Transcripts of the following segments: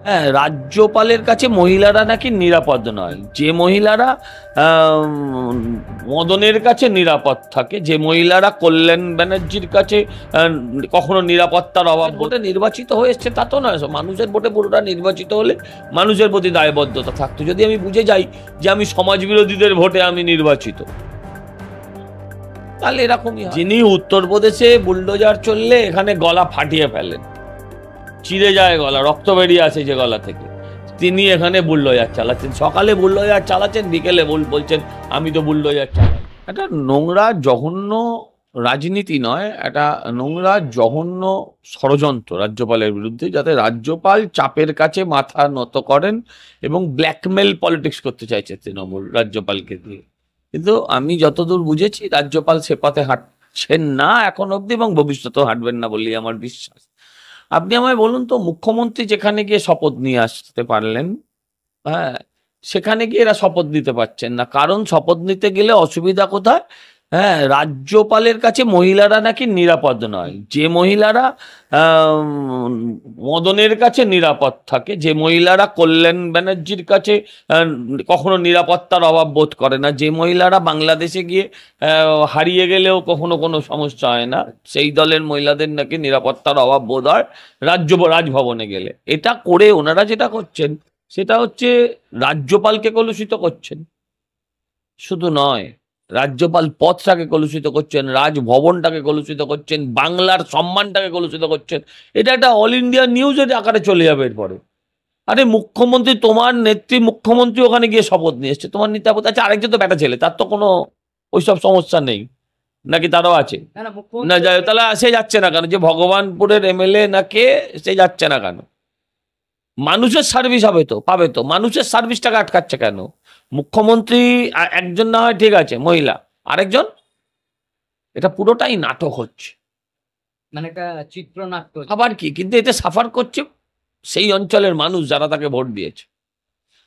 হ্যাঁ, রাজ্যপালের কাছে মহিলারা নাকি নিরাপদ নয়। যে মহিলারা মদনের কাছে নিরাপদ থাকে, যে মহিলারা কল্যাণ ব্যানার্জির কাছে কখনো নিরাপত্তার অভাব ভোটে নির্বাচিত হয়ে এসছে তা তো নয়। মানুষের ভোটে পুরোটা নির্বাচিত হলে মানুষের প্রতি দায়বদ্ধতা থাকতো। যদি আমি বুঝে যাই যে আমি সমাজ বিরোধীদের ভোটে আমি নির্বাচিত, তাহলে এরকমই হয়। যিনি উত্তরপ্রদেশে বুলডোজার চললে এখানে গলা ফাটিয়ে ফেলেন, চিড়ে যায় গলা, রক্ত বেরিয়ে আসে যে গলা থেকে, তিনি এখানে বুলডোজার চালাচ্ছেন। সকালে বুলডোজার চালাচ্ছেন, বিকেলে বলছেন আমি তো বুলডোজার চালাই। একটা নোংরা জঘন্য রাজনীতি নয়, একটা নোংরা জঘন্য ষড়যন্ত্র রাজ্যপালের বিরুদ্ধে, যাতে রাজ্যপাল চাপের কাছে মাথা নত করেন এবং ব্ল্যাকমেল পলিটিক্স করতে চাইছে তৃণমূল রাজ্যপালকে দিয়ে। কিন্তু আমি যতদূর বুঝেছি রাজ্যপাল সে পথে হাঁটছেন না এখন অবধি, এবং ভবিষ্যতেও হাঁটবেন না বলেই আমার বিশ্বাস। আপনি আমায় বলুন তো, মুখ্যমন্ত্রী যেখানে গিয়ে শপথ নিয়ে আসতে পারলেন, হ্যাঁ, সেখানে গিয়ে এরা শপথ নিতে পারছেন না। কারণ শপথ নিতে গেলে অসুবিধা কোথায়? হ্যাঁ, রাজ্যপালের কাছে মহিলারা নাকি নিরাপদ নয়। যে মহিলারা মদনের কাছে নিরাপদ থাকে, যে মহিলারা কল্যাণ ব্যানার্জির কাছে কখনো নিরাপত্তার অভাব বোধ করে না, যে মহিলারা বাংলাদেশে গিয়ে হারিয়ে গেলেও কখনো কোনো সমস্যা হয় না, সেই দলের মহিলাদের নাকি নিরাপত্তার অভাব বোধ হয় রাজভবনে গেলে। এটা করে ওনারা যেটা করছেন সেটা হচ্ছে রাজ্যপালকে কলুষিত করছেন। শুধু নয়, রাজ্যপাল পদটাকে কলুষিত করছেন, রাজভবনটাকে কলুষিত করছেন, বাংলার সম্মানটাকে কলুষিত করছেন। এটা একটা অল ইন্ডিয়া নিউজের আকারে চলে যাবে এরপরে। আরে মুখ্যমন্ত্রী, তোমার নেত্রী মুখ্যমন্ত্রী ওখানে গিয়ে শপথ নিয়ে এসছে, তোমার নিতে আপত্তি আছে? আরেকজন তো ব্যাটা ছেলে, তার তো কোনো ওইসব সমস্যা নেই নাকি? তারাও আছে না? তাহলে সে যাচ্ছে না কেন? যে ভগবানপুরের এমএলএ না কে, সে যাচ্ছে না কেন? মানুষের সার্ভিস হবে তো, পাবে তো, মানুষের সার্ভিসটাকে আটকাচ্ছে কেন? মুখ্যমন্ত্রী একজন না হয় ঠিক আছে, মহিলা, আরেকজন, এটা পুরোটাই নাটক হচ্ছে, মানে একটা চিত্রনাট্য। আবার কি? কিন্তু এতে সাফার করছে সেই অঞ্চলের মানুষ যারা তাকে ভোট দিয়েছে।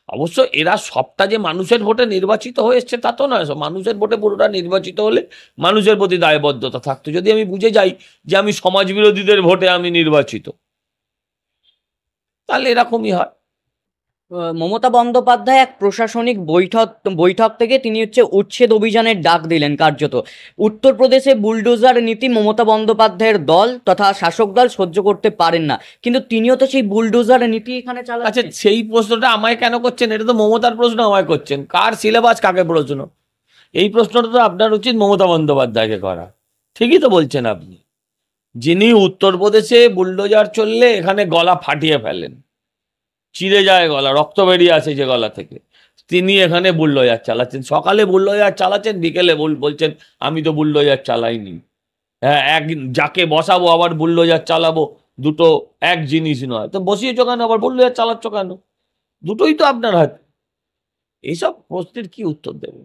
অবশ্য এরা সবটা যে মানুষের ভোটে নির্বাচিত হয়ে এসছে তা তো নয়। মানুষের ভোটে পুরোটা নির্বাচিত হলে মানুষের প্রতি দায়বদ্ধতা থাকতো। যদি আমি বুঝে যাই যে আমি সমাজ বিরোধীদের ভোটে আমি নির্বাচিত, তাহলে এরকমই হয়। মমতা বন্দ্যোপাধ্যায় এক প্রশাসনিক বৈঠক থেকে তিনি উচ্ছেদ অভিযানের ডাক দিলেন কার্যত। উত্তরপ্রদেশে বুলডোজার নীতি মমতা বন্দ্যোপাধ্যায়ের দল তথা শাসক দল সহ্য করতে পারেন না, কিন্তু তিনিও তো সেই বুলডোজার নীতি এখানে আচ্ছা, চালাচ্ছেন। সেই প্রশ্নটা আমায় কেন করছেন? এটা তো মমতার প্রশ্ন আমায় করছেন। কার সিলেবাস কাকে প্রশ্ন? এই প্রশ্নটা তো আপনার উচিত মমতা বন্দ্যোপাধ্যায়কে করা। ঠিকই তো বলছেন আপনি। যিনি উত্তরপ্রদেশে বুলডোজার চললে এখানে গলা ফাটিয়ে ফেলেন, চিড়ে যায় গলা, রক্ত বেরিয়ে আসে যে গলা থেকে, তিনি এখানে বুলডোজার চালাচ্ছেন। সকালে বুলডোজার চালাচ্ছেন, বিকেলে বলছেন আমি তো বুলডোজার চালাইনি। হ্যাঁ, যাকে বসাবো আবার বুলডোজার চালাবো, দুটো এক জিনিস নয়। তো বসিয়েছো কেন, আবার বুলডোজার চালাচ্ছ কেন? দুটোই তো আপনার হাতে। এইসব প্রশ্নের কি উত্তর দেবে?